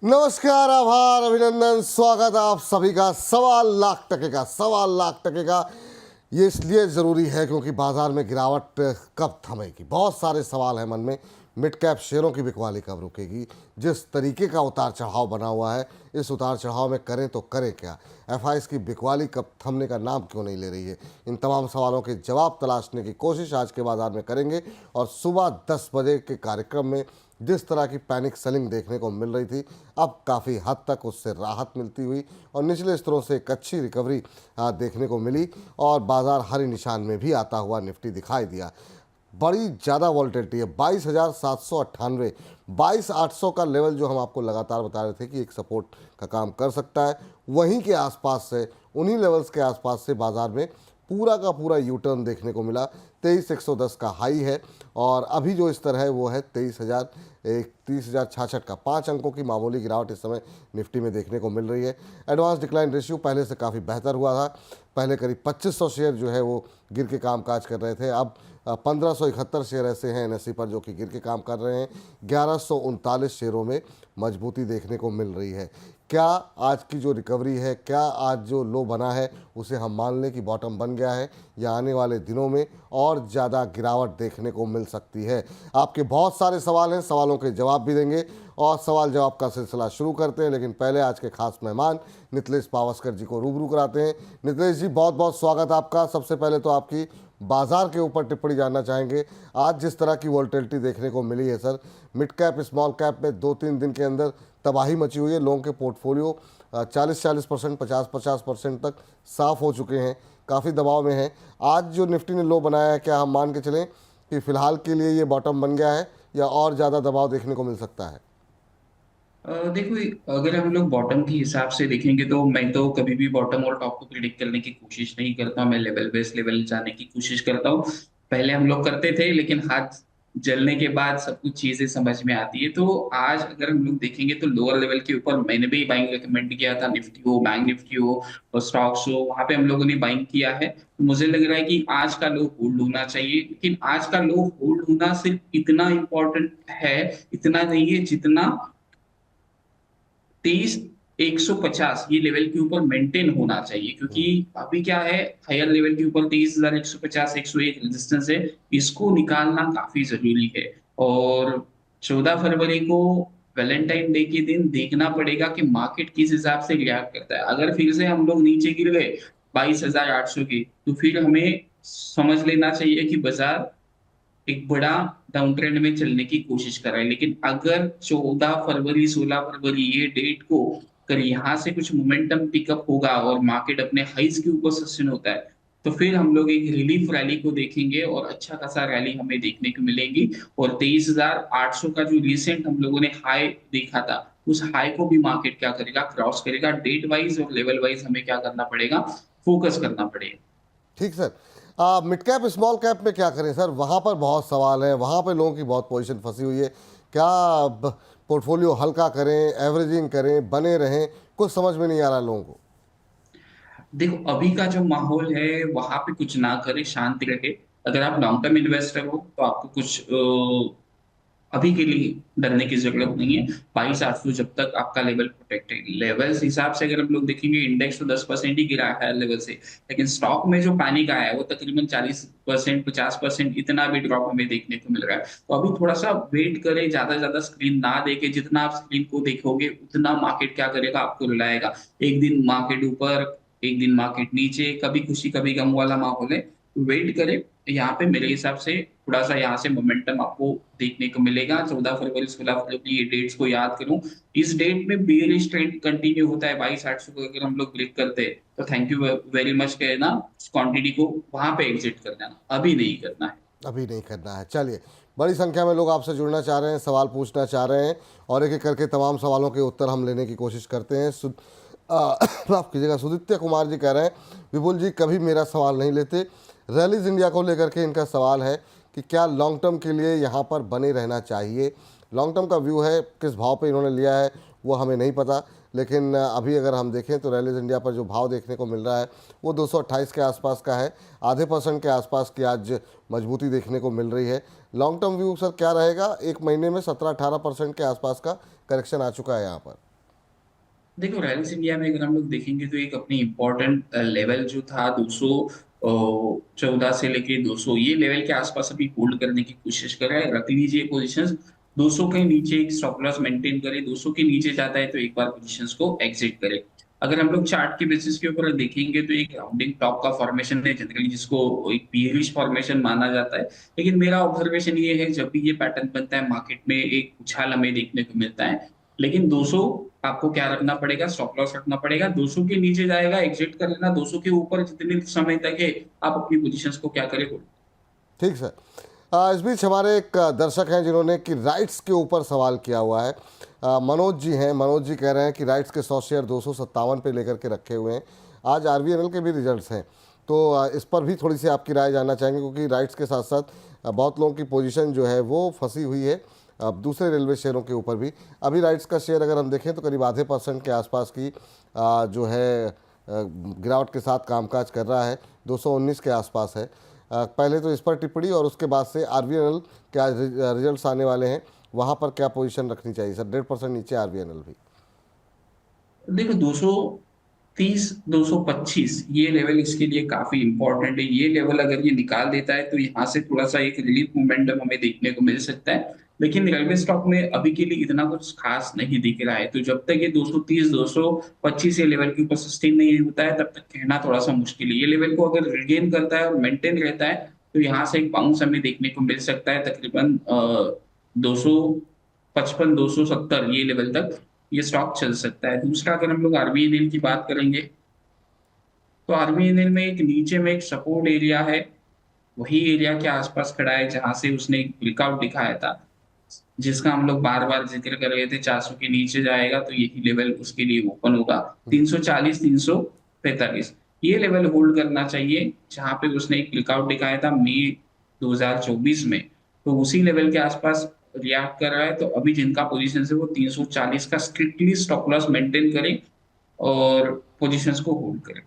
नमस्कार, आभार, अभिनंदन, स्वागत आप सभी का। 1.25 लाख ये इसलिए ज़रूरी है क्योंकि बाजार में गिरावट कब थमेगी। बहुत सारे सवाल हैं मन में। मिड कैप शेयरों की बिकवाली कब रुकेगी? जिस तरीके का उतार चढ़ाव बना हुआ है, इस उतार चढ़ाव में करें तो करें क्या? एफआईएस की बिकवाली कब थमने का नाम क्यों नहीं ले रही है? इन तमाम सवालों के जवाब तलाशने की कोशिश आज के बाजार में करेंगे। और सुबह 10 बजे के कार्यक्रम में जिस तरह की पैनिक सेलिंग देखने को मिल रही थी, अब काफ़ी हद तक उससे राहत मिलती हुई और निचले स्तरों से एक अच्छी रिकवरी देखने को मिली और बाजार हरी निशान में भी आता हुआ निफ्टी दिखाई दिया। बड़ी ज़्यादा वॉल्टिलिटी है। 22,798, 22,800 का लेवल जो हम आपको लगातार बता रहे थे कि एक सपोर्ट का काम कर सकता है, वहीं के आसपास से, उन्हीं लेवल्स के आसपास से बाजार में पूरा का पूरा यू टर्न देखने को मिला। 23,110 का हाई है और अभी जो स्तर है वो है 30,66 का। 5 अंकों की मामूली गिरावट इस समय निफ्टी में देखने को मिल रही है। एडवांस डिक्लाइन रेशियो पहले से काफ़ी बेहतर हुआ था। पहले करीब 2500 शेयर जो है वो गिर के कामकाज कर रहे थे, अब 1571 शेयर ऐसे हैं एनएसई पर जो कि गिर के काम कर रहे हैं। 1139 शेयरों में मजबूती देखने को मिल रही है। क्या आज की जो रिकवरी है, क्या आज जो लो बना है उसे हम मान लें कि बॉटम बन गया है, या आने वाले दिनों में और ज़्यादा गिरावट देखने को मिल सकती है? आपके बहुत सारे सवाल हैं, सवालों के जवाब भी देंगे और सवाल जवाब का सिलसिला शुरू करते हैं। लेकिन पहले आज के खास मेहमान नितलेश पावस्कर जी को रूबरू कराते हैं। नितलेश जी, बहुत बहुत स्वागत आपका। सबसे पहले तो आपकी बाजार के ऊपर टिप्पणी जानना चाहेंगे। आज जिस तरह की वॉल्टिलिटी देखने को मिली है sir, mid cap small cap में 2-3 दिन के अंदर तबाही मची हुई है। लोगों के पोर्टफोलियो 40-40%, 50-50% तक साफ हो चुके हैं, काफ़ी दबाव में हैं। आज जो निफ्टी ने लो बनाया है, क्या हम मान के चलें कि फ़िलहाल के लिए ये बॉटम बन गया है या और ज़्यादा दबाव देखने को मिल सकता है? देखो, अगर हम लोग बॉटम के हिसाब से देखेंगे तो मैं तो कभी भी बॉटम और टॉप को प्रिडिक्ट करने की कोशिश नहीं करता। मैं लेवल बेस्ड लेवल जाने की कोशिश करता हूँ। पहले हम लोग करते थे, लेकिन हाथ जलने के बाद सब कुछ चीजें समझ में आती है। तो आज अगर हम लोग देखेंगे तो लोअर लेवल के ऊपर मैंने भी बाइंग रिकमेंड किया था। निफ्टी हो, बैंक निफ्टी हो और स्टॉक्स हो, वहां पे हम लोगों ने बाइंग किया है। तो मुझे लग रहा है कि आज का लो होल्ड होना चाहिए, लेकिन आज का लो होल्ड होना सिर्फ इतना इंपॉर्टेंट है, इतना नहीं है जितना 23,150 ये लेवल के ऊपर मेंटेन होना चाहिए। क्योंकि अभी क्या है, हायर लेवल के ऊपर 23,150 101 रेजिस्टेंस है, इसको निकालना काफी जरूरी है। और 14 फरवरी को वैलेंटाइन डे के दिन देखना पड़ेगा कि मार्केट किस हिसाब से रिएक्ट करता है। अगर फिर से हम लोग नीचे गिर गए 22,800 के, तो फिर हमें समझ लेना चाहिए कि बाजार एक बड़ा डाउन ट्रेंड में चलने की कोशिश कर रहा है। लेकिन अगर 14 फरवरी 16 फरवरी ये डेट को अगर यहाँ से कुछ मोमेंटम पिकअप होगा और मार्केट अपने हाइज के ऊपर सस्टेन होता है, तो फिर हम लोग एक रिलीफ रैली को देखेंगे और अच्छा खासा रैली हमें देखने को मिलेगी। और 23,800 का जो रिसेंट हम लोगों ने हाई देखा था, उस हाई को भी मार्केट क्या करेगा, क्रॉस करेगा। डेट वाइज और लेवल वाइज हमें क्या करना पड़ेगा, फोकस करना पड़ेगा। ठीक sir. Mid cap small cap में क्या करें सर? वहाँ पर बहुत सवाल है, वहाँ पर लोगों की बहुत पोजीशन फंसी हुई है। क्या पोर्टफोलियो हल्का करें, एवरेजिंग करें, बने रहें? कुछ समझ में नहीं आ रहा लोगों को। देखो, अभी का जो माहौल है वहां पे कुछ ना करे, शांति रहे। अगर आप लॉन्ग टर्म इन्वेस्टर हो तो आपको कुछ अभी के लिए डरने की जरूरत नहीं है। 22,800 जब तक आपका लेवल प्रोटेक्ट है। लेवल्स हिसाब से अगर हम लोग देखेंगे, इंडेक्स तो 10% ही गिरा है हायर लेवल से, लेकिन स्टॉक में जो पैनिक आया है वो तकरीबन 40% 50% इतना भी ड्रॉप हमें देखने को मिल रहा है। तो अभी थोड़ा सा वेट करें, ज्यादा ज्यादा स्क्रीन ना देखे। जितना आप स्क्रीन को देखोगे उतना मार्केट क्या करेगा, आपको रुलाएगा। एक दिन मार्केट ऊपर, एक दिन मार्केट नीचे, कभी खुशी कभी गम वाला माहौल है। वेट करें। यहाँ पे मेरे हिसाब से थोड़ा सा यहाँ से मोमेंटम आपको देखने को मिलेगा। 14 फरवरी 16 फरवरी ये डेट्स को याद करूं। इस डेट में बेयरिश ट्रेंड कंटिन्यू होता है। 22,800 को अगर हम लोग ब्रेक करते हैं तो थैंक यू वेरी मच कहना, क्वांटिटी को वहां पे एग्जिट कर देना, अभी नहीं करना है। अभी नहीं करना है। चलिए, बड़ी संख्या में लोग आपसे जुड़ना चाह रहे हैं, सवाल पूछना चाह रहे हैं और एक एक करके तमाम सवालों के उत्तर हम लेने की कोशिश करते हैं। माफ कीजिएगा, सुदित्य कुमार जी कह रहे हैं, विपुल जी कभी मेरा सवाल नहीं लेते। रैलीज इंडिया को लेकर के इनका सवाल है कि क्या लॉन्ग टर्म के लिए यहाँ पर बने रहना चाहिए? लॉन्ग टर्म का व्यू है, किस भाव पे इन्होंने लिया है वो हमें नहीं पता, लेकिन अभी अगर हम देखें तो रैलीज इंडिया पर जो भाव देखने को मिल रहा है वो 228 के आसपास का है। आधे % के आसपास की आज मजबूती देखने को मिल रही है। लॉन्ग टर्म व्यू सर क्या रहेगा? एक महीने में 17-18% के आसपास का करेक्शन आ चुका है यहाँ पर। देखो रैलिस इंडिया में अगर हम लोग देखेंगे तो एक अपनी इम्पोर्टेंट लेवल जो था 214 से लेके 200 ये लेवल के आसपास अभी होल्ड करने की कोशिश कर रहा है। रख लीजिए पोजीशंस 200 के नीचे एक स्टॉप लॉस मेंटेन करे, 200 के नीचे जाता है तो एक बार पोजीशंस को एग्जिट करे। अगर हम लोग चार्ट के बेसिस के ऊपर देखेंगे तो एक राउंडिंग टॉप का फॉर्मेशन है जनरली, जिसको एक बियरिश फॉर्मेशन माना जाता है। लेकिन मेरा ऑब्जर्वेशन ये है जब भी ये पैटर्न बनता है मार्केट में एक उछाल हमें देखने को मिलता है। लेकिन 200 आपको क्या रखना पड़ेगा, स्टॉप लॉस रखना पड़ेगा। 200 के नीचे जाएगा एग्जिट कर लेना, 200 के ऊपर जितने समय तक है आप अपनी पोजीशंस को क्या करें होल्ड। ठीक सर। इस बीच हमारे एक दर्शक हैं जिन्होंने कि राइट्स के ऊपर सवाल किया हुआ है। मनोज जी हैं। मनोज जी कह रहे हैं कि राइट्स के 100 शेयर 257 पे लेकर के रखे हुए हैं। आज आरवीएनएल के भी रिजल्ट्स हैं, तो इस पर भी थोड़ी सी आपकी राय जानना चाहेंगे, क्योंकि राइट्स के साथ साथ बहुत लोगों की पोजीशन जो है वो फंसी हुई है अब दूसरे रेलवे शेयरों के ऊपर भी। अभी राइट्स का शेयर अगर हम देखें तो करीब आधे % के आसपास की जो है गिरावट के साथ कामकाज कर रहा है, 219 के आसपास है। पहले तो इस पर टिप्पणी और उसके बाद से आरवीएनएल के आज रिजल्ट्स आने वाले हैं, वहाँ पर क्या पोजीशन रखनी चाहिए सर? 1.5% नीचे आरवीएनएल भी। देखो 230 225 ये लेवल इसके लिए काफी इंपॉर्टेंट है। ये लेवल अगर ये निकाल देता है तो यहाँ से थोड़ा सा एक रिलीफ मोमेंटम हमें देखने को मिल सकता है। लेकिन रेलवे स्टॉक में अभी के लिए इतना कुछ खास नहीं दिख रहा है, तो जब तक ये 230 225 ये लेवल के ऊपर सस्टेन नहीं होता है तब तक कहना थोड़ा सा मुश्किल है। ये लेवल को अगर रिगेन करता है और मेंटेन रहता है तो यहाँ से एक बाउंस हमें देखने को मिल सकता है तकरीबन 255 270 ये लेवल तक ये स्टॉक चल सकता है। दूसरा अगर हम लोग आरबीएनएल की बात करेंगे तो आरबीएनएल में एक नीचे में एक सपोर्ट एरिया है, वही एरिया के आसपास खड़ा है जहां से उसने एक ब्रेकआउट दिखाया था, जिसका हम लोग बार बार जिक्र कर रहे थे। 400 के नीचे जाएगा तो यही लेवल उसके लिए ओपन होगा। 340 345 ये लेवल होल्ड करना चाहिए, जहां पे उसने एक ब्रेकआउट दिखाया था मई 2024 में। तो उसी लेवल के आसपास रिएक्ट कर रहा है, तो अभी जिनका पोजीशन है वो 340 का स्ट्रिक्टली स्टॉप लॉस मेंटेन करें और पोजीशंस को होल्ड करें।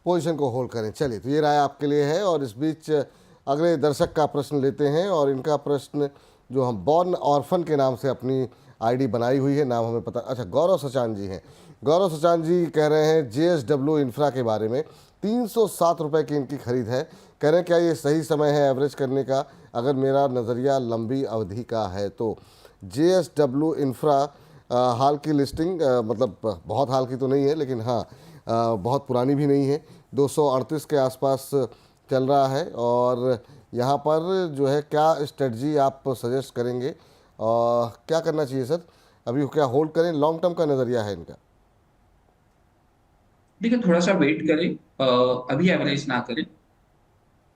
पोजीशन को होल्ड करें। चलिए, तो ये राय आपके लिए है। और इस बीच अगले दर्शक का प्रश्न लेते हैं, और इनका प्रश्न जो हम बॉर्न ऑर्फन के नाम से अपनी आईडी बनाई हुई है, नाम हमें पता, अच्छा गौरव सचान जी हैं। गौरव सचान जी कह रहे हैं जेएसडब्ल्यू इंफ्रा के बारे में, 307 रुपये की इनकी खरीद है। कह रहे हैं क्या ये सही समय है एवरेज करने का, अगर मेरा नज़रिया लंबी अवधि का है तो? जेएसडब्ल्यू इंफ्रा हाल की लिस्टिंग, मतलब बहुत हाल की तो नहीं है, लेकिन हाँ बहुत पुरानी भी नहीं है, 238 के आसपास चल रहा है। और यहाँ पर जो है क्या स्ट्रेटजी आप सजेस्ट करेंगे और क्या करना चाहिए सर? अभी क्या होल्ड करें, लॉन्ग टर्म का नज़रिया है इनका? देखिए थोड़ा सा वेट करें, अभी एवरेज ना करें।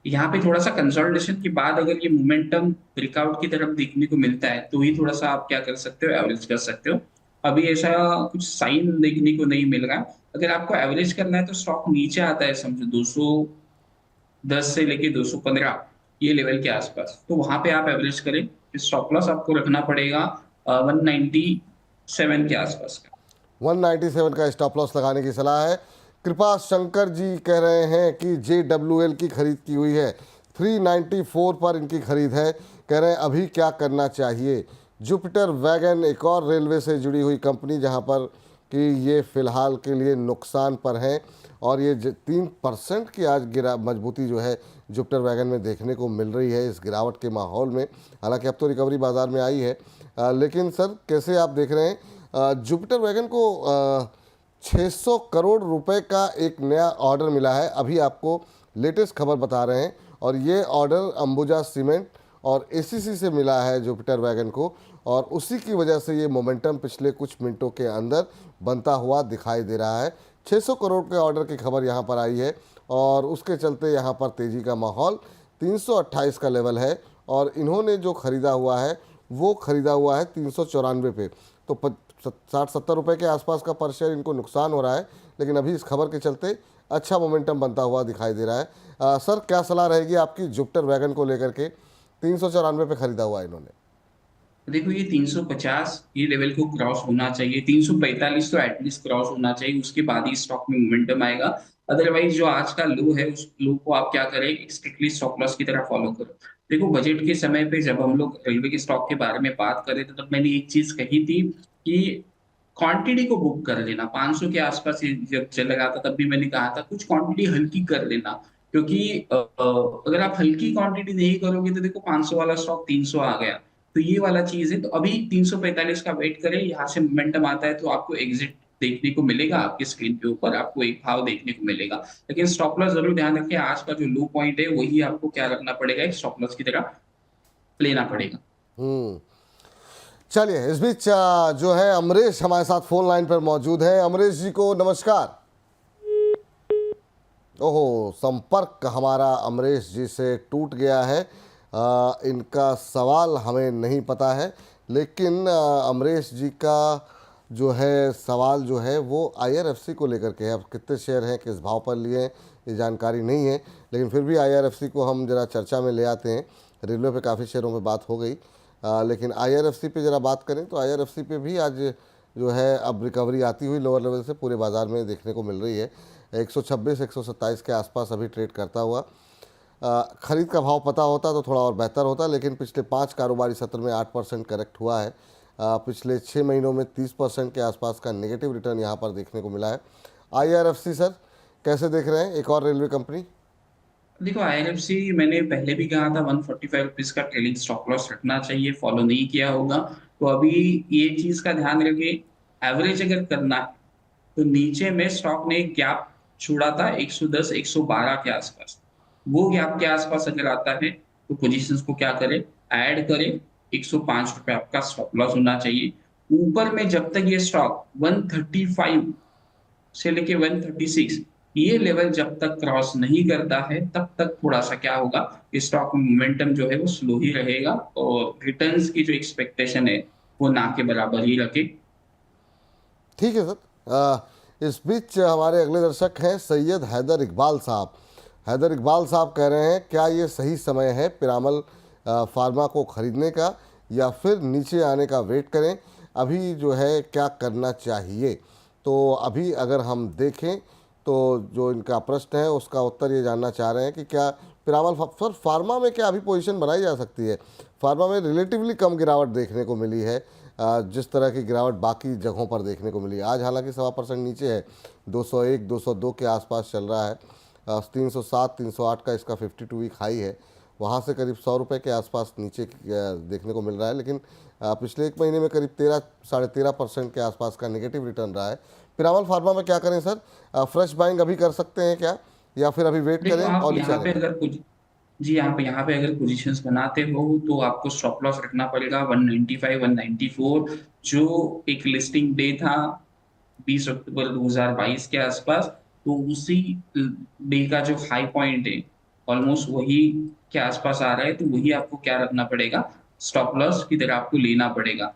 यहाँ पे थोड़ा सा कंसोलिडेशन के बाद अगर ये मोमेंटम ब्रेकआउट की तरफ देखने को मिलता है तो ही थोड़ा सा आप क्या कर सकते हो, एवरेज कर सकते हो। अभी ऐसा कुछ साइन देखने को नहीं मिल रहा। अगर आपको एवरेज करना है तो स्टॉक नीचे आता है, समझो 210 से लेके 215 ये लेवल के आसपास, तो वहां पे आप एवरेज करें। स्टॉप लॉस आपको रखना पड़ेगा 197 के आसपास का। 197 का स्टॉप लॉस लगाने की सलाह है। कृपा शंकर जी कह रहे हैं कि JWL की खरीद की हुई है, 394 पर इनकी खरीद है। कह रहे हैं अभी क्या करना चाहिए? जुपिटर वैगन एक और रेलवे से जुड़ी हुई कंपनी, जहां पर कि ये फ़िलहाल के लिए नुकसान पर हैं, और ये 3% की आज गिरा मजबूती जो है जुपिटर वैगन में देखने को मिल रही है इस गिरावट के माहौल में। हालांकि अब तो रिकवरी बाज़ार में आई है, लेकिन सर कैसे आप देख रहे हैं जुपिटर वैगन को? 600 करोड़ रुपए का एक नया ऑर्डर मिला है, अभी आपको लेटेस्ट खबर बता रहे हैं। और ये ऑर्डर अंबुजा सीमेंट और एसीसी से मिला है जुपिटर वैगन को, और उसी की वजह से ये मोमेंटम पिछले कुछ मिनटों के अंदर बनता हुआ दिखाई दे रहा है। 600 करोड़ के ऑर्डर की खबर यहाँ पर आई है, और उसके चलते यहाँ पर तेज़ी का माहौल। 328 का लेवल है, और इन्होंने जो ख़रीदा हुआ है वो ख़रीदा हुआ है 394 पे, तो 60-70 रुपये के आसपास का पर शेयर इनको नुकसान हो रहा है। लेकिन अभी इस खबर के चलते अच्छा मोमेंटम बनता हुआ दिखाई दे रहा है। सर क्या सलाह रहेगी आपकी जुपिटर वैगन को लेकर के? 394 पे ख़रीदा हुआ है इन्होंने। देखो ये 350 ये लेवल को क्रॉस होना चाहिए, 345 तो एटलीस्ट क्रॉस होना चाहिए, उसके बाद ही स्टॉक में मोमेंटम आएगा। अदरवाइज जो आज का लो है उस लो को आप क्या करें, स्ट्रिक्टली स्टॉप लॉस की तरह फॉलो करो। देखो बजट के समय पे जब हम लोग रेलवे के स्टॉक के बारे में बात कर रहे थे तब मैंने एक चीज कही थी कि क्वांटिटी को बुक कर लेना। 500 के आसपास ये जब चल रहा था तब भी मैंने कहा था कुछ क्वांटिटी हल्की कर लेना, क्योंकि अगर आप हल्की क्वांटिटी नहीं करोगे तो देखो 500 वाला स्टॉक 300 आ गया, तो ये वाला चीज है। तो अभी 345 का वेट करें, यहाँ से मोमेंटम आता है तो आपको एग्जिट देखने को मिलेगा, आपके स्क्रीन के ऊपर आपको एक भाव देखने को मिलेगा। लेकिन स्टॉप लॉस जरूर ध्यान रखें, आज का जो लो पॉइंट है वही आपको क्या रखना पड़ेगा, एक स्टॉप लॉस की तरह लेना पड़ेगा। हम्म। चलिए, इस बीच जो है अमरीश हमारे साथ फोन लाइन पर मौजूद है। अमरीश जी को नमस्कार। ओहो, संपर्क हमारा अमरीश जी से टूट गया है। इनका सवाल हमें नहीं पता है, लेकिन अमरीश जी का जो है सवाल जो है वो आईआरएफसी को लेकर के है। अब कितने शेयर हैं, किस भाव पर लिए हैं, ये जानकारी नहीं है, लेकिन फिर भी आईआरएफसी को हम ज़रा चर्चा में ले आते हैं। रेलवे पे काफ़ी शेयरों पे बात हो गई, लेकिन आईआरएफसी पे ज़रा बात करें तो आईआरएफसी पे भी आज जो है अब रिकवरी आती हुई लोअर लेवल से पूरे बाज़ार में देखने को मिल रही है। 126 127 के आसपास अभी ट्रेड करता हुआ। खरीद का भाव पता होता तो थोड़ा और बेहतर होता, लेकिन पिछले 5 कारोबारी सत्र में 8% करेक्ट हुआ है। पिछले 6 महीनों में 30% के आसपास का नेगेटिव रिटर्न यहाँ पर देखने को मिला है। आईआरएफसी सर कैसे देख रहे हैं, एक और रेलवे कंपनी? देखो आईएनएफसी मैंने पहले भी कहा था 145 रुपीज का ट्रेलिंग स्टॉप लॉस रखना चाहिए, फॉलो नहीं किया होगा तो अभी ये चीज का ध्यान रखिए। एवरेज अगर करना है तो नीचे में स्टॉक ने एक गैप छोड़ा था 110 112 के आसपास, वो गैप के आसपास अगर आता है तो पोजीशंस को क्या करें, ऐड करें। 105 रुपए आपका स्टॉप लॉस होना चाहिए। ऊपर में जब तक ये स्टॉक 135 से लेके 136 ये लेवल जब तक क्रॉस नहीं करता है तब तक थोड़ा सा क्या होगा, स्टॉक में मोमेंटम जो है वो स्लो ही रहेगा और रिटर्न्स की जो एक्सपेक्टेशन है वो ना के बराबर ही रखे। ठीक है सर। इस बीच हमारे अगले दर्शक हैं सैयद हैदर इकबाल साहब। हैदर इकबाल साहब कह रहे हैं, क्या ये सही समय है पिरामल फार्मा को खरीदने का, या फिर नीचे आने का वेट करें? अभी जो है क्या करना चाहिए? तो अभी अगर हम देखें तो जो इनका प्रश्न है उसका उत्तर ये जानना चाह रहे हैं कि क्या पिरामल सर फार्मा में क्या अभी पोजीशन बनाई जा सकती है? फार्मा में रिलेटिवली कम गिरावट देखने को मिली है, जिस तरह की गिरावट बाकी जगहों पर देखने को मिली। आज हालांकि 1.25% नीचे है, 201 202 के आसपास चल रहा है। 307 308 का इसका 52 वीक हाई है, वहाँ से करीब 100 रुपये के आसपास नीचे देखने को मिल रहा है। लेकिन पिछले एक महीने में करीब 13-13.5% के आसपास का नेगेटिव रिटर्न रहा है। पिरामल फार्मा में क्या करें सर? फ्रेश बाइंग अभी कर सकते हैं क्या, या फिर अभी वेट देखो करें आप और नीचे यहाँ आने पे का? अगर कुछ जी आप यहाँ पे अगर पोजीशंस बनाते हो तो आपको स्टॉप लॉस रखना पड़ेगा 195 194, जो एक लिस्टिंग डे था 20 अक्टूबर 2022 के आसपास, तो उसी डे का जो हाई पॉइंट है ऑलमोस्ट वही के आसपास आ रहा है, तो वही आपको क्या रखना पड़ेगा, स्टॉप लॉस की तरह आपको लेना पड़ेगा।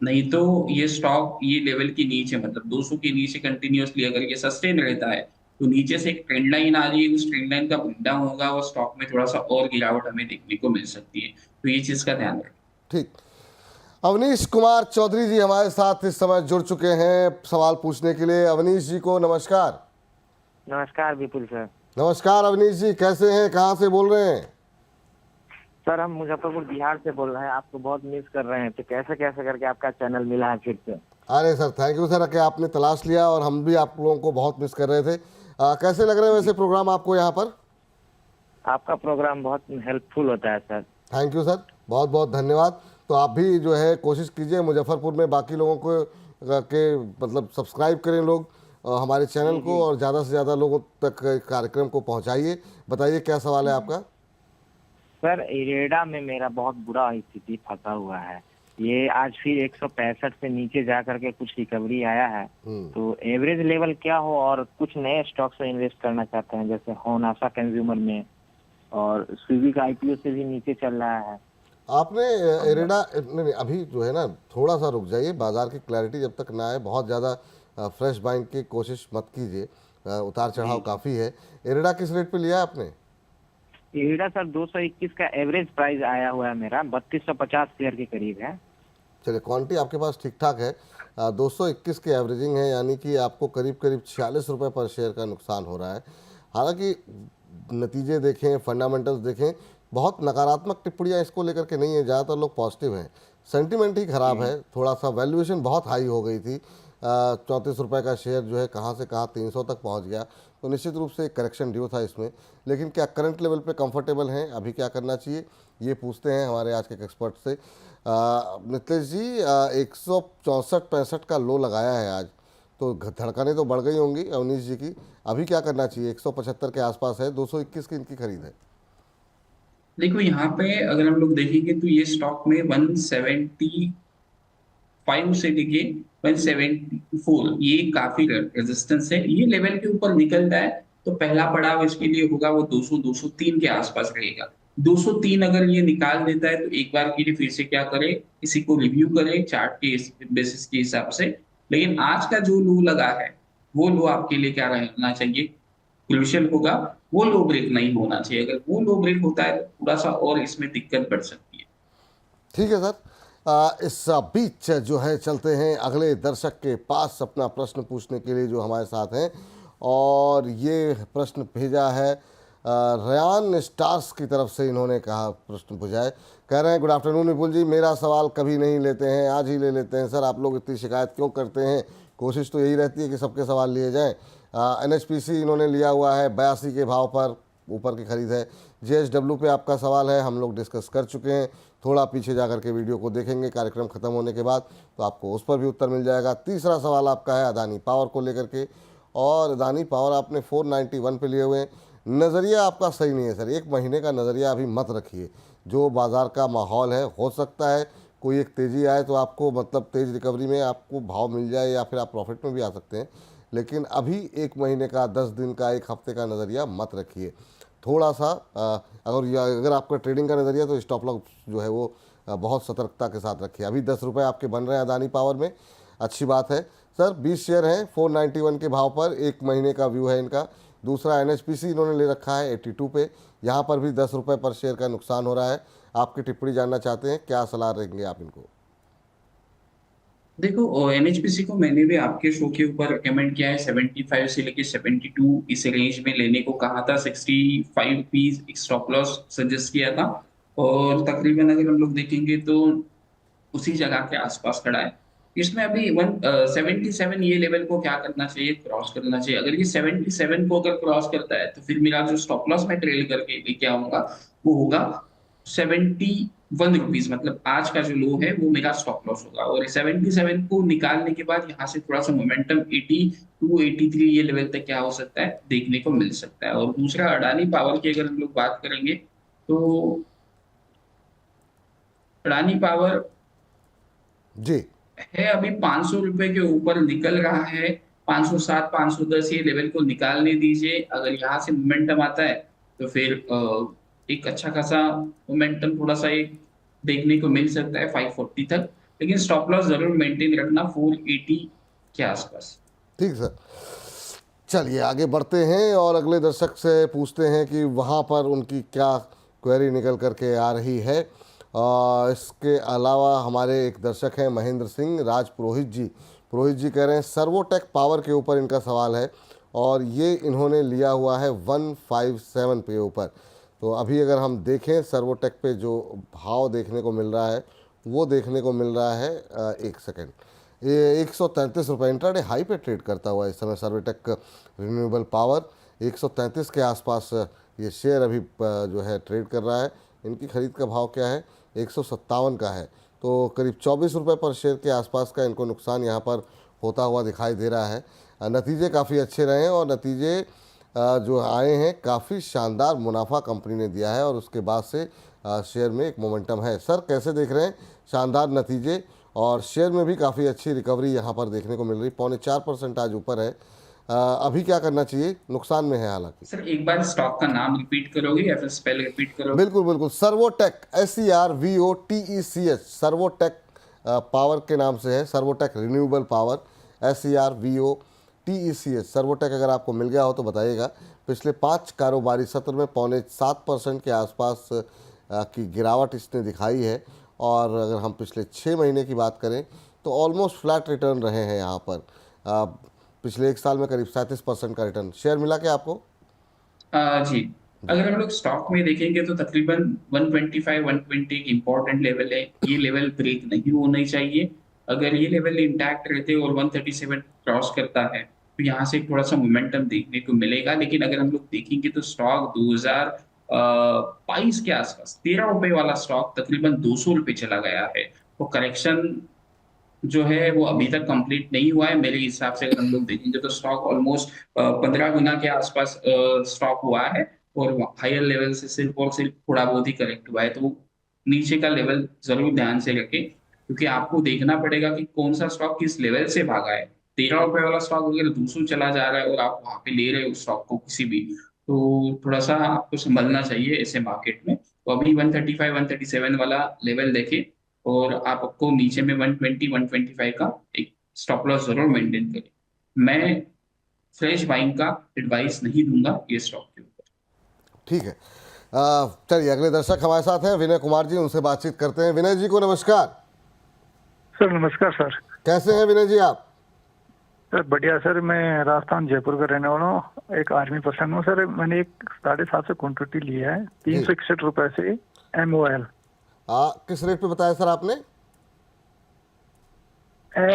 नहीं तो ये स्टॉक ये लेवल के नीचे मतलब 200 के नीचे कंटिन्यूअसली अगर ये सस्टेन रहता है तो नीचे से एक ट्रेंड लाइन आ रही है, उस ट्रेंड लाइन का ब्रेक डाउन होगा और स्टॉक में थोड़ा सा और गिरावट हमें देखने को मिल सकती है, तो ये चीज का ध्यान रखें। ठीक। अवनीश कुमार चौधरी जी हमारे साथ इस समय जुड़ चुके हैं सवाल पूछने के लिए। अवनीश जी को नमस्कार। नमस्कार विपुल सर। नमस्कार अवनीश जी, कैसे हैं, कहाँ से बोल रहे हैं? सर हम मुजफ्फरपुर बिहार से बोल रहे हैं, आपको बहुत मिस कर रहे हैं, तो कैसे कैसे करके आपका चैनल मिला है फिर से। अरे सर थैंक यू सर कि आपने तलाश लिया, और हम भी आप लोगों को बहुत मिस कर रहे थे। कैसे लग रहे हैं वैसे प्रोग्राम आपको यहाँ पर? आपका प्रोग्राम बहुत हेल्पफुल होता है सर। थैंक यू सर, बहुत बहुत धन्यवाद। तो आप भी जो है कोशिश कीजिए मुजफ्फरपुर में बाकी लोगों को के मतलब सब्सक्राइब करें लोग हमारे चैनल को, और ज़्यादा से ज़्यादा लोगों तक कार्यक्रम को पहुँचाइए। बताइए क्या सवाल है आपका? सर इरेडा में मेरा बहुत बुरा स्थिति फंसा हुआ है, ये आज फिर 165 से नीचे जा करके कुछ रिकवरी आया है, तो एवरेज लेवल क्या हो, और कुछ नए स्टॉक से इन्वेस्ट करना चाहते हैं जैसे होनासा कंज्यूमर में, और स्विगी का आईपीओ से भी नीचे चल रहा है। आपने इरेडा नहीं, अभी जो है ना थोड़ा सा रुक जाइए, बाजार की क्लैरिटी जब तक ना आए बहुत ज़्यादा फ्रेश बाइंग की कोशिश मत कीजिए। उतार चढ़ाव काफ़ी है। इरेडा किस रेट पे लिया आपने? इरेडा सर 221 का एवरेज प्राइस आया हुआ है मेरा, 3250 शेयर के करीब है। चलिए, क्वांटिटी आपके पास ठीक ठाक है। 221 की एवरेजिंग है, यानी कि आपको करीब करीब 46 रुपये पर शेयर का नुकसान हो रहा है। हालांकि नतीजे देखें, फंडामेंटल्स देखें, बहुत नकारात्मक टिप्पणियां इसको लेकर के नहीं है, ज़्यादातर लोग पॉजिटिव हैं। सेंटीमेंट ही ख़राब है थोड़ा सा। वैल्यूएशन बहुत हाई हो गई थी, 34 रुपये का शेयर जो है कहाँ से कहाँ 300 तक पहुंच गया, तो निश्चित रूप से एक करेक्शन ड्यू था इसमें। लेकिन क्या करंट लेवल पे कंफर्टेबल हैं, अभी क्या करना चाहिए, ये पूछते हैं हमारे आज के एक्सपर्ट से। नितेश जी, 164-65 का लो लगाया है आज, तो धड़कनें तो बढ़ गई होंगी अवनीश जी की। अभी क्या करना चाहिए, 175 के आसपास है, 221 की इनकी खरीद है। देखो यहाँ पे अगर हम लोग देखेंगे तो ये स्टॉक में 175 से लेके 174 ये काफी रेजिस्टेंस है। ये लेवल के ऊपर निकलता है तो पहला पड़ाव इसके लिए होगा वो 200-203 के आसपास रहेगा। 203 अगर ये निकाल देता है तो एक बार के लिए फिर से क्या करे, इसी को रिव्यू करे चार्ट के बेसिस के हिसाब से। लेकिन आज का जो लो लगा है वो लो आपके लिए क्या रहना चाहिए, क्रूशियल होगा। वो लो ब्रेक नहीं होना चाहिए, अगर वो लो ब्रेक होता है तो थोड़ा सा और इसमें दिक्कत बढ़ सकती है। ठीक है सर, इस बीच जो है चलते हैं अगले दर्शक के पास अपना प्रश्न पूछने के लिए जो हमारे साथ हैं, और ये प्रश्न भेजा है रयान स्टार्स की तरफ से। इन्होंने कहा, प्रश्न पूछा है, कह रहे हैं गुड आफ्टरनून विपुल जी, मेरा सवाल कभी नहीं लेते हैं, आज ही ले लेते हैं सर, आप लोग इतनी शिकायत क्यों करते हैं, कोशिश तो यही रहती है कि सबके सवाल लिए जाएँ। NHPC इन्होंने लिया हुआ है 82 के भाव पर, ऊपर की खरीद है। JSW पे आपका सवाल है, हम लोग डिस्कस कर चुके हैं, थोड़ा पीछे जाकर के वीडियो को देखेंगे कार्यक्रम खत्म होने के बाद, तो आपको उस पर भी उत्तर मिल जाएगा। तीसरा सवाल आपका है अदानी पावर को लेकर के, और अदानी पावर आपने 491 पे लिए हुए हैं। नज़रिया आपका सही नहीं है सर, एक महीने का नज़रिया अभी मत रखिए। जो बाज़ार का माहौल है, हो सकता है कोई एक तेज़ी आए तो आपको मतलब तेज़ रिकवरी में आपको भाव मिल जाए या फिर आप प्रॉफिट में भी आ सकते हैं, लेकिन अभी एक महीने का, 10 दिन का, एक हफ्ते का नज़रिया मत रखिए। थोड़ा सा अगर आपका ट्रेडिंग का नज़रिया तो स्टॉप लॉस जो है वो बहुत सतर्कता के साथ रखिए। अभी 10 रुपये आपके बन रहे हैं अदानी पावर में, अच्छी बात है सर। 20 शेयर हैं 491 के भाव पर, एक महीने का व्यू है इनका। दूसरा NHPC इन्होंने ले रखा है 82 पे, यहाँ पर भी 10 रुपये पर शेयर का नुकसान हो रहा है। आपकी टिप्पणी जानना चाहते हैं, क्या सलाह देंगे आप इनको? देखो NHPC को मैंने भी आपके शो के ऊपर रिकमेंड किया है, 75 से लेके 72 इस रेंज में लेने को कहा था। 65 रुपीज एक स्टॉप लॉस सजेस्ट किया था, और तकरीबन अगर हम लोग देखेंगे तो उसी जगह के आसपास खड़ा है। इसमें अभी 177 ये लेवल को क्या करना चाहिए, क्रॉस करना चाहिए। अगर ये 77 को अगर क्रॉस करता है तो फिर मेरा जो स्टॉप लॉस मैं ट्रेल करके लेके आऊंगा वो होगा 71 रुपीज, मतलब आज का जो लो है वो मेरा स्टॉप लॉस होगा। और 77 को निकालने के बाद यहाँ से थोड़ा सा मोमेंटम 82 83 ये लेवल तक क्या हो सकता है देखने को मिल सकता है। और दूसरा अडानी पावर की अगर हम लोग बात करेंगे तो अडानी पावर जी, है अभी 500 रुपए के ऊपर निकल रहा है। 507 510 ये लेवल को निकालने दीजिए, अगर यहाँ से मोमेंटम आता है तो फिर एक अच्छा खासा मोमेंटम थोड़ा सा एक देखने को मिल सकता है 540 तक। लेकिन स्टॉप लॉस जरूर मेंटेन रखना 480 के आसपास। ठीक सर, चलिए आगे बढ़ते हैं और अगले दर्शक से पूछते हैं कि वहाँ पर उनकी क्या क्वेरी निकल करके आ रही है। इसके अलावा हमारे एक दर्शक हैं महेंद्र सिंह राज पुरोहित जी। पुरोहित जी कह रहे हैं सर्वोटेक पावर के ऊपर इनका सवाल है, और ये इन्होंने लिया हुआ है 157 पे ऊपर। तो अभी अगर हम देखें सर्वोटेक पे जो भाव देखने को मिल रहा है वो देखने को मिल रहा है, एक सेकेंड, ये 133 रुपये इंट्राडे हाई पे ट्रेड करता हुआ इस समय सर्वोटेक रिन्यूएबल पावर 133 के आसपास ये शेयर अभी जो है ट्रेड कर रहा है। इनकी खरीद का भाव क्या है, 157 का है, तो करीब 24 रुपये पर शेयर के आसपास का इनको नुकसान यहाँ पर होता हुआ दिखाई दे रहा है। नतीजे काफ़ी अच्छे रहे हैं, और नतीजे जो आए हैं काफ़ी शानदार मुनाफा कंपनी ने दिया है, और उसके बाद से शेयर में एक मोमेंटम है। सर कैसे देख रहे हैं शानदार नतीजे, और शेयर में भी काफ़ी अच्छी रिकवरी यहाँ पर देखने को मिल रही, 4.25% आज ऊपर है। अभी क्या करना चाहिए, नुकसान में है हालांकि। सर एक बार स्टॉक का नाम रिपीट करोगे या फिर स्पेल रिपीट करोगे? बिल्कुल बिल्कुल, सर्वोटेक SERVOTECH, सर्वोटेक पावर के नाम से है, Servotech renewable power SERVOTECH। Servotech अगर आपको मिल गया हो तो बताइएगा। पिछले 5 कारोबारी सत्र में 7.25% के आसपास की गिरावट इसने दिखाई है, और अगर हम पिछले 6 महीने की बात करें तो ऑलमोस्ट फ्लैट रिटर्न रहे हैं यहाँ पर। पिछले 1 साल में करीब 37% का रिटर्न शेयर मिला क्या आपको? जी अगर हम लोग स्टॉक में देखेंगे तो तकरीबन 125 120 एक इम्पोर्टेंट लेवल है, ये लेवल ब्रेक नहीं होना चाहिए। अगर ये लेवल इंटैक्ट रहते और 137 क्रॉस करता है तो यहाँ से थोड़ा सा मोमेंटम देखने को मिलेगा। लेकिन अगर हम लोग देखेंगे तो स्टॉक 2022 के आसपास ₹13 वाला स्टॉक तकरीबन ₹200 चला गया है। तो करेक्शन जो है वो अभी तक कंप्लीट नहीं हुआ है मेरे हिसाब से। अगर हम लोग देखेंगे तो स्टॉक ऑलमोस्ट 15 गुना के आसपास स्टॉक हुआ है और हायर लेवल से सिर्फ और सिर्फ थोड़ा बहुत ही करेक्ट हुआ है। तो नीचे का लेवल जरूर ध्यान से रखें, क्योंकि आपको देखना पड़ेगा कि कौन सा स्टॉक किस लेवल से भागा है। ₹13 वाला स्टॉक अगर 200 चला जा रहा है और आप वहां पे ले रहे हो उस स्टॉक को किसी भी, तो थोड़ा सा आपको संभलना चाहिए ऐसे मार्केट में। तो अभी 135 137 वाला लेवल देखें और आपको नीचे में 120 125 का एक स्टॉप लॉस जरूर मेंटेन करें। मैं फ्रेश बाइंग का एडवाइस नहीं दूंगा ये स्टॉक के ऊपर। ठीक है। चलिए अगले दर्शक हमारे साथ हैं विनय कुमार जी, उनसे बातचीत करते हैं। विनय जी को नमस्कार। सर नमस्कार सर। कैसे हैं विनय जी आप? सर बढ़िया सर, मैं राजस्थान जयपुर का रहने वाला हूँ, एक आर्मी पर्सन हूँ सर। मैंने एक 750 क्वान्टिटी लिया है 361 रुपए से MOL। किस रेट पे बताया सर आपने?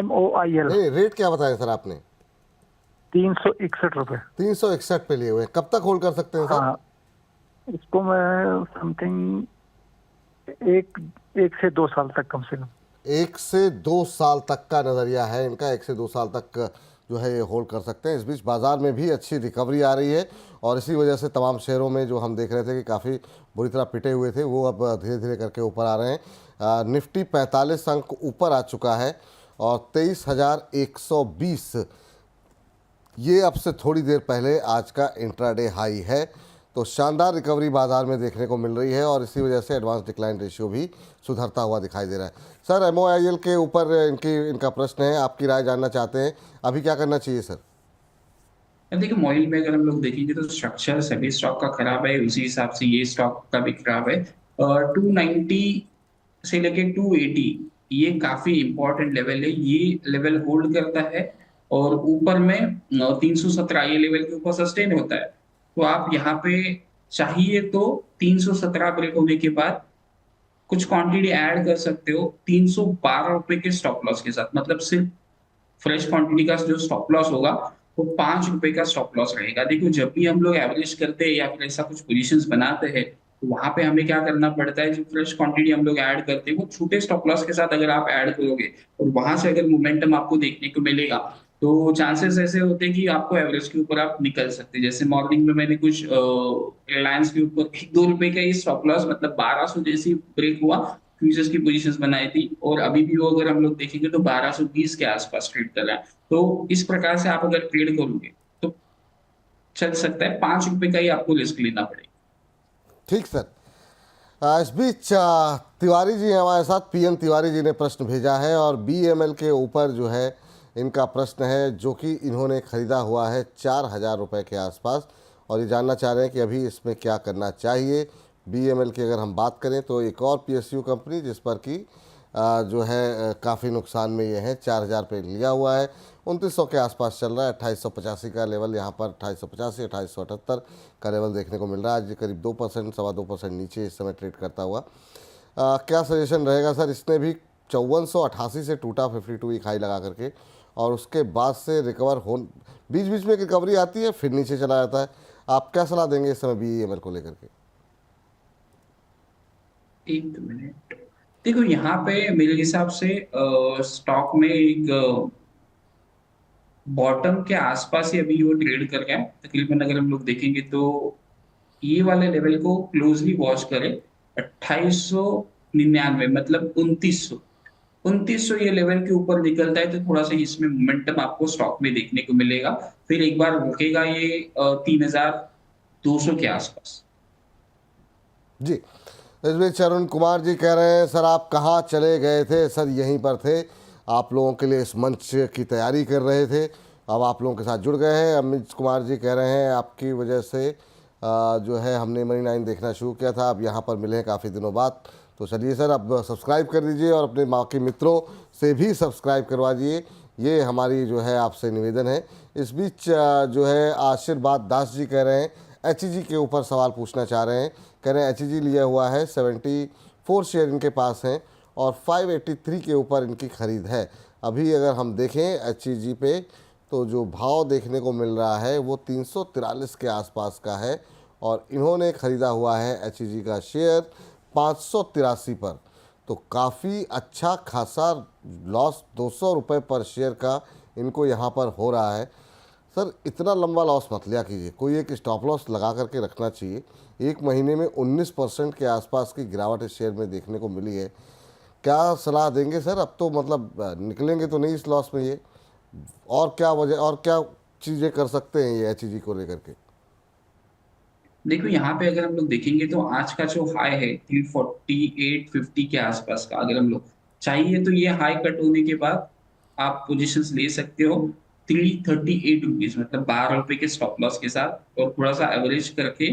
MOIL नहीं, रेट क्या बताया सर आपने? 361 रुपए। 361 पे लिए हुए हैं। कब तक होल्ड कर सकते हैं सर? हाँ, इसको मैं समथिंग एक से 2 साल तक कम से कम। 1 से 2 साल तक का नज़रिया है इनका। 1 से 2 साल तक जो है ये होल्ड कर सकते हैं। इस बीच बाज़ार में भी अच्छी रिकवरी आ रही है और इसी वजह से तमाम शेयरों में जो हम देख रहे थे कि काफ़ी बुरी तरह पिटे हुए थे वो अब धीरे धीरे करके ऊपर आ रहे हैं। निफ्टी 45 अंक ऊपर आ चुका है और 23,120 ये अब से थोड़ी देर पहले आज का इंट्राडे हाई है। तो शानदार रिकवरी बाजार में देखने को मिल रही है और इसी वजह से एडवांस डिक्लाइन रेशियो भी सुधरता हुआ दिखाई दे रहा है। सर MOIL के ऊपर इनका प्रश्न है, आपकी राय जानना चाहते हैं, अभी क्या करना चाहिए सर? देखिए मॉइल में अगर हम लोग देखेंगे तो स्ट्रक्चर सभी स्टॉक का खराब है, उसी हिसाब से ये स्टॉक का भी खराब है। 290 से लेके 280 ये काफी इंपॉर्टेंट लेवल है, ये लेवल होल्ड करता है और ऊपर में 317 ये लेवल के ऊपर सस्टेन होता है। तो आप यहाँ पे चाहिए तो 317 ब्रेक होने के बाद कुछ क्वांटिटी ऐड कर सकते हो ₹312 के स्टॉप लॉस के साथ। मतलब सिर्फ फ्रेश क्वांटिटी का जो स्टॉप लॉस होगा वो ₹5 का स्टॉप लॉस रहेगा। देखो जब भी हम लोग एवरेज करते हैं या फिर ऐसा कुछ पोजीशंस बनाते हैं तो वहां पे हमें क्या करना पड़ता है, जो फ्रेश क्वांटिटी हम लोग ऐड करते हैं वो छोटे स्टॉप लॉस के साथ अगर आप ऐड करोगे और वहां से अगर मोमेंटम आपको देखने को मिलेगा तो चांसेस ऐसे होते हैं कि आपको एवरेज के ऊपर आप निकल सकते हैं। जैसे मॉर्निंग में मैंने कुछ रिलायंस के ऊपर ₹1-2 का ये स्टॉप लॉस मतलब 1200 जैसी ब्रेक हुआ, फ्यूचर्स की पोजीशंस बनाई थी और अभी भी वो अगर हम लोग देखेंगे तो 1220 के आसपास ट्रेड कर रहा है। तो इस प्रकार से आप अगर ट्रेड करोगे तो चल सकता है ₹5 का ही आपको रिस्क लेना पड़ेगा। ठीक सर। इस बीच तिवारी जी हमारे साथ, PM तिवारी जी ने प्रश्न भेजा है और BML के ऊपर जो है इनका प्रश्न है जो कि इन्होंने ख़रीदा हुआ है ₹4,000 के आसपास और ये जानना चाह रहे हैं कि अभी इसमें क्या करना चाहिए। BML की अगर हम बात करें तो एक और PSU कंपनी जिस पर कि जो है काफ़ी नुकसान में ये है, 4,000 पे लिया हुआ है, 2900 के आसपास चल रहा है। 2885 का लेवल यहाँ पर 2885 2878 का लेवल देखने को मिल रहा है। आज करीब 2% 2.25% नीचे इस समय ट्रेड करता हुआ। क्या सजेशन रहेगा सर? इसने भी 5488 से टूटा 52 वीक हाई लगा करके और उसके बाद से रिकवर हो, बीच बीच में रिकवरी आती है फिर नीचे चला जाता है। आप क्या सलाह देंगे इस समय BML को लेकर के? एक मिनट, देखो यहाँ पे मेरे हिसाब से स्टॉक में एक बॉटम के आसपास ही अभी वो ट्रेड कर गया है। तकरीबन अगर हम लोग देखेंगे तो ये वाले लेवल को क्लोजली वॉच करें। 2899 मतलब 2900 ये लेवल के ऊपर निकलता है तो थोड़ा सा इसमें मोमेंटम आपको स्टॉक में देखने को मिलेगा। फिर एक बार रुकेगा ये 3200 के आसपास। जी, इस बीच अरुण कुमार जी कह रहे हैं सर आप कहाँ चले गए थे? सर यहीं पर थे, आप लोगों के लिए इस मंच की तैयारी कर रहे थे, अब आप लोगों के साथ जुड़ गए हैं। अमित कुमार जी कह रहे हैं आपकी वजह से जो है हमने मनी 9 देखना शुरू किया था, अब यहाँ पर मिले हैं काफ़ी दिनों बाद। तो चलिए सर अब सब्सक्राइब कर दीजिए और अपने बाकी मित्रों से भी सब्सक्राइब करवा दीजिए, ये हमारी जो है आपसे निवेदन है। इस बीच जो है आशीर्वाद दास जी कह रहे हैं HEG के ऊपर सवाल पूछना चाह रहे हैं। कह रहे हैं HEG लिया हुआ है, 74 शेयर इनके पास हैं और 583 के ऊपर इनकी खरीद है। अभी अगर हम देखें HEG पे तो जो भाव देखने को मिल रहा है वो 343 के आसपास का है और इन्होंने ख़रीदा हुआ है HEG का शेयर 583 पर। तो काफ़ी अच्छा खासा लॉस 200 रुपये पर शेयर का इनको यहाँ पर हो रहा है। सर इतना लंबा लॉस मत लिया कीजिए, कोई एक स्टॉप लॉस लगा करके रखना चाहिए। एक महीने में 19% के आसपास की गिरावट इस शेयर में देखने को मिली है। क्या सलाह देंगे सर? अब तो मतलब निकलेंगे तो नहीं इस लॉस में ये, और क्या वजह और क्या चीज़ें कर सकते हैं ये HEG को लेकर के? देखो यहाँ पे अगर हम लोग देखेंगे तो आज का जो हाई है 348.50 के आसपास का, अगर हम लोग चाहिए तो ये हाई कट होने के बाद आप पोजीशंस ले सकते हो 338 रुपीज, मतलब 12 रुपए के स्टॉप लॉस के साथ, और थोड़ा सा एवरेज करके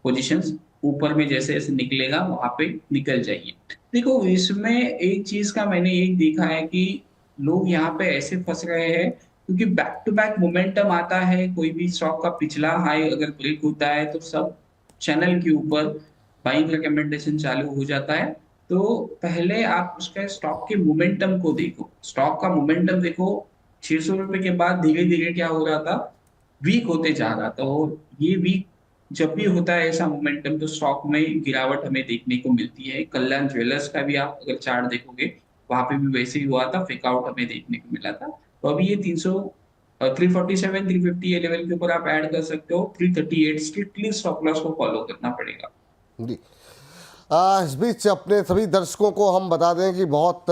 पोजीशंस ऊपर में जैसे जैसे निकलेगा वहां पे निकल जाइए। देखो इसमें एक चीज का मैंने एक देखा है कि लोग यहाँ पे ऐसे फंस रहे हैं क्योंकि बैक टू बैक मोमेंटम आता है, कोई भी स्टॉक का पिछला हाई अगर ब्रेक होता है तो सब चैनल के ऊपर बाइंग रिकमेंडेशन चालू हो जाता है। तो पहले आप उसका स्टॉक के मोमेंटम को देखो, स्टॉक का मोमेंटम देखो। 600 रुपए के बाद धीरे धीरे क्या हो रहा था, वीक होते जा रहा था, और ये वीक जब भी होता है ऐसा मोमेंटम तो स्टॉक में गिरावट हमें देखने को मिलती है। कल्याण ज्वेलर्स का भी आप अगर चार्ट देखोगे वहां पे भी वैसे ही हुआ था, फेकआउट हमें देखने को मिला था। तो अभी ये 347 350 ये लेवल के ऊपर आप ऐड कर सकते हो। 338 स्ट्रिक्टली स्टॉप लॉस को फॉलो करना पड़ेगा जी। इस बीच अपने सभी दर्शकों को हम बता दें कि बहुत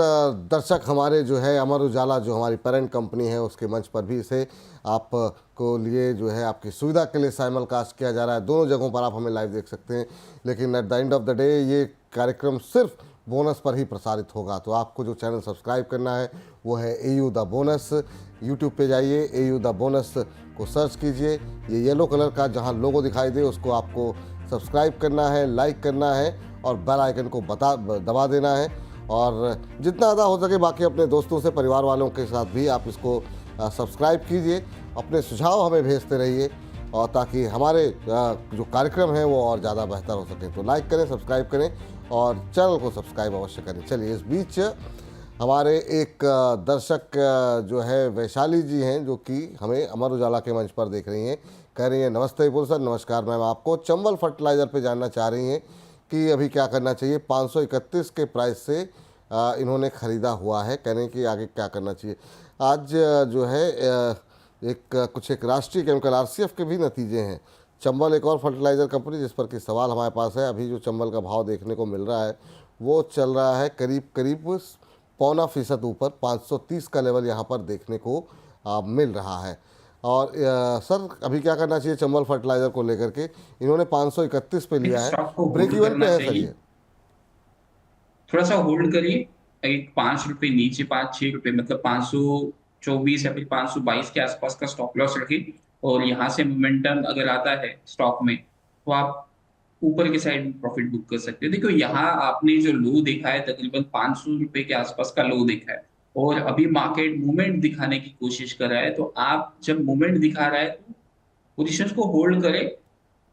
दर्शक हमारे जो है अमर उजाला जो हमारी पेरेंट कंपनी है उसके मंच पर भी इसे आपको लिए जो है आपकी सुविधा के लिए साइमल कास्ट किया जा रहा है। दोनों जगहों पर आप हमें लाइव देख सकते हैं, लेकिन at the end of the day ये कार्यक्रम सिर्फ बोनस पर ही प्रसारित होगा। तो आपको जो चैनल सब्सक्राइब करना है वो है AU द बोनस। यूट्यूब पे जाइए, AU द बोनस को सर्च कीजिए, ये येलो कलर का जहाँ लोगो दिखाई दे उसको आपको सब्सक्राइब करना है, लाइक करना है और बेल आइकन को दबा देना है। और जितना ज़्यादा हो सके बाकी अपने दोस्तों से, परिवार वालों के साथ भी आप इसको सब्सक्राइब कीजिए। अपने सुझाव हमें भेजते रहिए और ताकि हमारे जो कार्यक्रम हैं वो और ज़्यादा बेहतर हो सके। तो लाइक करें, सब्सक्राइब करें और चैनल को सब्सक्राइब अवश्य करें। चलिए, इस बीच हमारे एक दर्शक जो है वैशाली जी हैं जो कि हमें अमर उजाला के मंच पर देख रही हैं। कह रही हैं नमस्ते विपुल सर। नमस्कार मैम, आपको चंबल फर्टिलाइज़र पे जानना चाह रही हैं कि अभी क्या करना चाहिए। 531 के प्राइस से इन्होंने ख़रीदा हुआ है, कह रहे हैं कि आगे क्या करना चाहिए। आज जो है एक राष्ट्रीय केमिकल RCF के भी नतीजे हैं। चंबल एक और फर्टिलाइज़र कंपनी जिस पर कि सवाल हमारे पास है। अभी जो चंबल का भाव देखने को मिल रहा है वो चल रहा है करीब 0.25% ऊपर, 530 का लेवल यहाँ पर देखने को मिल रहा है। और सर अभी क्या करना चाहिए चंबल फर्टिलाइज़र को लेकर के? इन्होंने 531 पे लिया है, ब्रेक इवन पे है सर ये? थोड़ा सा होल्ड करिए, एक 5 रुपए नीचे, 5-6 रुपए, मतलब 524 या फिर 522 के आसपास का स्टॉप लॉस रखिए। और यहाँ से मोमेंटम अगर आता है स्टॉक में तो आप ऊपर के साइड में प्रॉफिट बुक कर सकते हैं। देखो यहाँ आपने जो लो देखा है तकरीबन 500 रुपए के आसपास का लो देखा है, और अभी मार्केट मूवमेंट दिखाने की कोशिश कर रहा है। तो आप जब मूवमेंट दिखा रहा है तो पोजीशंस को होल्ड करें।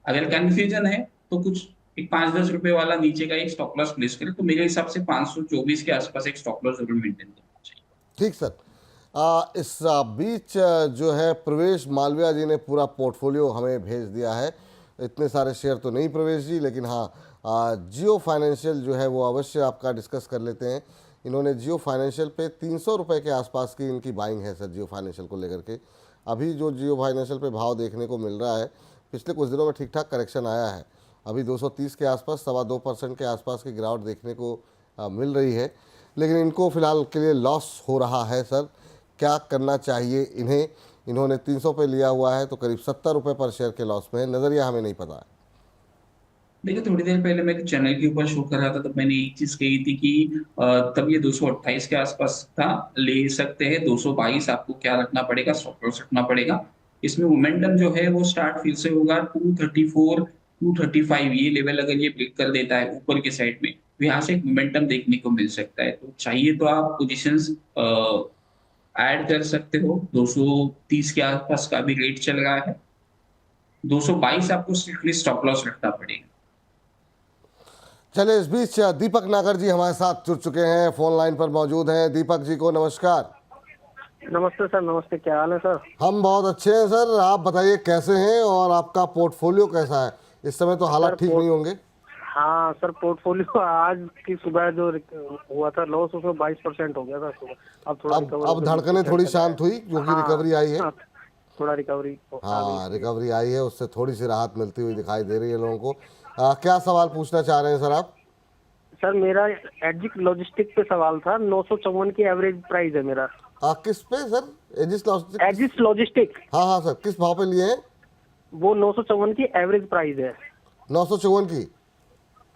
अगर कंफ्यूजन है तो कुछ एक 5-10 रुपए वाला नीचे का एक स्टॉप लॉस प्लेस करें। तो मेरे हिसाब से 524 के आसपास एक स्टॉप लॉस जरूर मेंटेन करना चाहिए। ठीक सर। इस बीच जो है प्रवेश मालविया जी ने पूरा पोर्टफोलियो हमें भेज दिया है। इतने सारे शेयर तो नहीं प्रवेश जी, लेकिन हाँ जियो फाइनेंशियल जो है वो अवश्य आपका डिस्कस कर लेते हैं। इन्होंने जियो फाइनेंशियल पे 300 रुपये के आसपास की इनकी बाइंग है सर जियो फाइनेंशियल को लेकर के। अभी जो जियो फाइनेंशियल पे भाव देखने को मिल रहा है, पिछले कुछ दिनों में ठीक ठाक करेक्शन आया है। अभी 230 के आसपास, 2.25% के आसपास की गिरावट देखने को मिल रही है, लेकिन इनको फिलहाल के लिए लॉस हो रहा है। सर क्या करना चाहिए इन्हें? इन्होंने 300 पे लिया हुआ है तो करीब 70 रुपये पर शेयर के लॉस में है। नज़रिया हमें नहीं पता है। देखिए थोड़ी देर पहले मैं चैनल के ऊपर शो कर रहा था, तब मैंने एक चीज कही थी कि तब ये 228 के आसपास था, ले सकते हैं। 222 आपको क्या रखना पड़ेगा, स्टॉप लॉस रखना पड़ेगा। इसमें मोमेंटम जो है वो स्टार्ट फिर से होगा 234 235, ये लेवल अगर ये ब्रेक कर देता है ऊपर के साइड में तो यहाँ से एक मोमेंटम देखने को मिल सकता है। तो चाहिए तो आप पोजिशंस ऐड कर सकते हो। 230 के आसपास का भी रेट चल रहा है। 222 आपको स्ट्रिक्टली स्टॉप लॉस रखना पड़ेगा। चलिए, इस बीच दीपक नागर जी हमारे साथ जुड़ चुके हैं, फोन लाइन पर मौजूद हैं। दीपक जी को नमस्कार। नमस्ते सर, नमस्ते। क्या हाल है सर? हम बहुत अच्छे हैं सर, आप बताइए कैसे हैं और आपका पोर्टफोलियो कैसा है? इस समय तो हालात ठीक नहीं होंगे। हाँ सर, पोर्टफोलियो आज की सुबह जो हुआ था लॉस, उसमें 22% हो गया था सुबह। अब थोड़ा अब धड़कनें थोड़ी शांत हुई क्योंकि रिकवरी आई है। हाँ, थोड़ा रिकवरी हाँ, रिकवरी आई है, उससे थोड़ी सी राहत मिलती हुई दिखाई दे रही है लोगों को। क्या सवाल पूछना चाह रहे हैं सर आप? सर मेरा एजिक लॉजिस्टिक पे सवाल था। 954 की एवरेज प्राइस है मेरा। किस पे sir? Edges logistic? Edges logistic. हाँ सर, किस भाव पे लिए हैं? वो 954 की एवरेज प्राइस है। 954 की?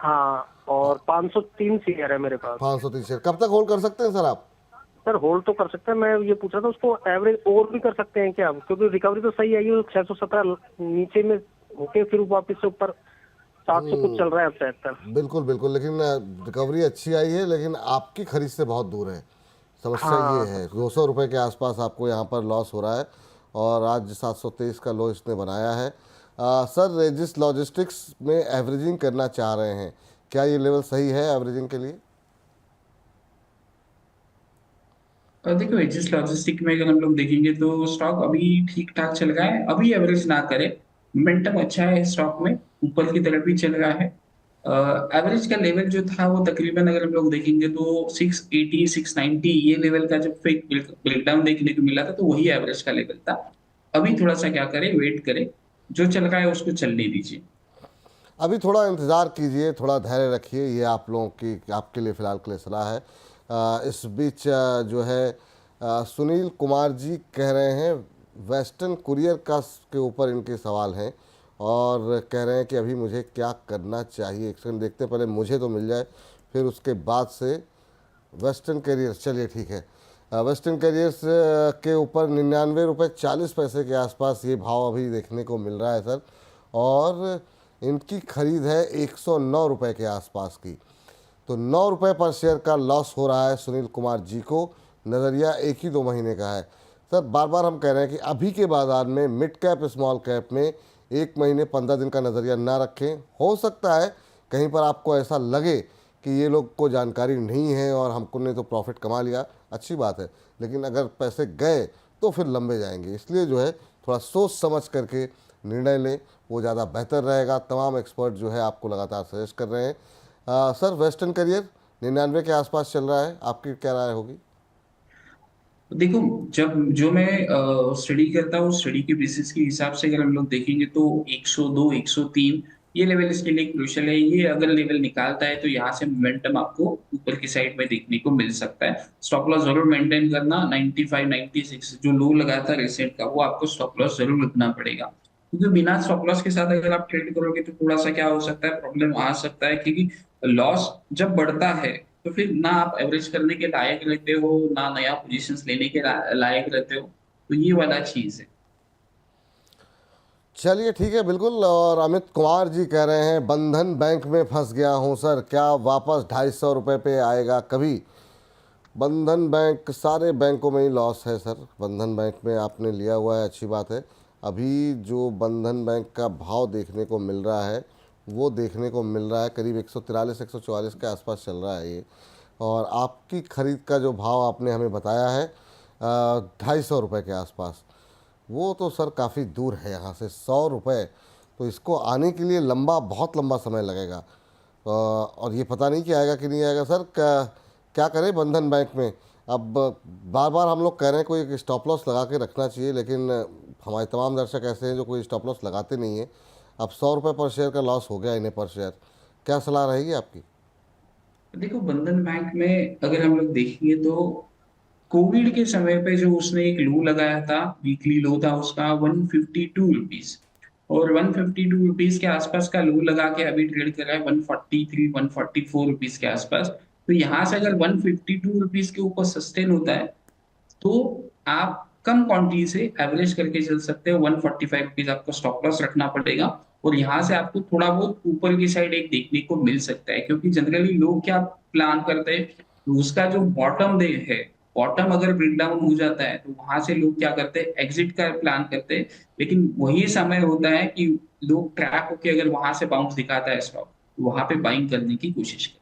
हाँ, और 503 शेयर है मेरे पास। 530 शेयर। कब तक होल्ड कर सकते हैं सर आप? सर होल्ड तो कर सकते हैं, मैं ये पूछ रहा था उसको एवरेज और भी कर सकते हैं क्या? क्योंकि रिकवरी तो सही आई है, 617 नीचे में होके फिर वापस से ऊपर 700 कुछ चल रहा है अब 73। बिल्कुल बिल्कुल, लेकिन रिकवरी अच्छी आई है, लेकिन आपकी खरीद से बहुत दूर है। समस्या ये है, 200 रुपये के आसपास आपको यहाँ पर लॉस हो रहा है और आज 723 का लो इसने बनाया है। सर, रेजिस लॉजिस्टिक्स में एवरेजिंग करना चाह रहे हैं, क्या ये लेवल सही है एवरेजिंग के लिए? और देखो, एजिस लॉजिस्टिक में अगर हम लोग देखेंगे तो स्टॉक अभी ठीक ठाक चल रहा है, अभी एवरेज ना करे। मोमेंटम अच्छा है स्टॉक में, ऊपर की तरफ भी चल रहा है। एवरेज का लेवल जो था वो तकरीबन अगर हम लोग देखेंगे तो 680 690 ये लेवल का जब ब्रेकडाउन देखने को मिला था तो वही एवरेज का लेवल था। अभी थोड़ा सा क्या करे, वेट करे, जो चल रहा है उसको चलने दीजिए। अभी थोड़ा इंतज़ार कीजिए, थोड़ा धैर्य रखिए, ये आप लोगों की आपके लिए फ़िलहाल के लिए सलाह है। इस बीच जो है सुनील कुमार जी कह रहे हैं, वेस्टर्न कुरियर के ऊपर इनके सवाल हैं और कह रहे हैं कि अभी मुझे क्या करना चाहिए। एक सेकंड देखते हैं, पहले मुझे तो मिल जाए, फिर उसके बाद से वेस्टर्न कैरियर्स। चलिए ठीक है, वेस्टर्न कैरियर्स के ऊपर 99 रुपये 40 पैसे के आसपास ये भाव अभी देखने को मिल रहा है सर, और इनकी खरीद है 109 रुपये के आसपास की। तो 9 रुपये पर शेयर का लॉस हो रहा है सुनील कुमार जी को। नज़रिया 1 ही 2 महीने का है सर। बार बार हम कह रहे हैं कि अभी के बाज़ार में मिड कैप स्मॉल कैप में 1 महीने 15 दिन का नज़रिया ना रखें। हो सकता है कहीं पर आपको ऐसा लगे कि ये लोग को जानकारी नहीं है और हमको ने तो प्रॉफिट कमा लिया, अच्छी बात है, लेकिन अगर पैसे गए तो फिर लंबे जाएंगे। इसलिए जो है थोड़ा सोच समझ करके निर्णय लें, वो ज़्यादा बेहतर रहेगा। तमाम एक्सपर्ट जो है आपको लगातार सजेस्ट कर रहे हैं। सर, वेस्टर्न करियर 99 के आसपास चल रहा है, आपकी क्या राय होगी? देखो, जब जो मैं स्टडी करता हूँ, स्टडी के बेसिस के हिसाब से अगर हम लोग देखेंगे तो 102 103 ये लेवल इसके लिए क्रूशियल है। ये अगर लेवल निकालता है तो यहाँ से मोमेंटम आपको ऊपर की साइड में देखने को मिल सकता है। स्टॉप लॉस जरूर मेंटेन करना। 95 96 जो लो लगा था रिसेंट का, वो आपको स्टॉप लॉस जरूर रखना पड़ेगा, क्योंकि बिना स्टॉप लॉस के साथ अगर आप ट्रेड करोगे तो थोड़ा सा क्या हो सकता है, प्रॉब्लम आ सकता है। क्योंकि लॉस जब बढ़ता है तो फिर ना आप एवरेज करने के लायक रहते हो, ना नया पोजीशंस लेने के लायक रहते हो। तो ये वाला चीज है। चलिए ठीक है, बिल्कुल। और अमित कुमार जी कह रहे हैं, बंधन बैंक में फंस गया हूं सर, क्या वापस 250 रुपये पे आएगा कभी? बंधन बैंक, सारे बैंकों में ही लॉस है सर। बंधन बैंक में आपने लिया हुआ है, अच्छी बात है। अभी जो बंधन बैंक का भाव देखने को मिल रहा है वो देखने को मिल रहा है करीब 143 144 के आसपास चल रहा है ये। और आपकी ख़रीद का जो भाव आपने हमें बताया है 250 रुपये के आसपास, वो तो सर काफ़ी दूर है यहाँ से। 100 रुपये, तो इसको आने के लिए बहुत लंबा समय लगेगा और ये पता नहीं कि आएगा कि नहीं आएगा सर। क्या करें बंधन बैंक में? अब बार बार हम लोग कह रहे हैं कोई एक स्टॉप लॉस लगा के रखना चाहिए, लेकिन हमारे तमाम दर्शक ऐसे हैं जो कोई स्टॉप लॉस लगाते नहीं हैं। अब 100 रुपये पर शेयर का लॉस हो गया इन्हें पर शेयर, क्या सलाह रहेगी आपकी? देखो, बंधन बैंक में अगर हम लोग देखेंगे तो कोविड के समय पे जो उसने एक लो लगाया था, वीकली लो था उसका 152 रुपीज, और 152 रुपीज के आसपास का लो लगा के अभी ट्रेड कर रहा है 143 144 रुपीज के आसपास। तो यहाँ से अगर 152 रुपीज के ऊपर सस्टेन होता है तो आप कम क्वांटिटी से एवरेज करके चल सकते हो। 145 रुपीज आपको स्टॉप लॉस रखना पड़ेगा, और यहाँ से आपको थोड़ा बहुत ऊपर की साइड एक देखने को मिल सकता है। क्योंकि जनरली लोग क्या प्लान करते हैं, उसका जो बॉटम डे है बॉटम अगर ब्रेक डाउन हो जाता है तो वहां से लोग क्या करते हैं, एग्जिट का प्लान करते हैं। लेकिन वही समय होता है कि लोग ट्रैक होके अगर वहां से बाउंस दिखाता है स्टॉक, वहां पे बाइंग करने की कोशिश करते हैं।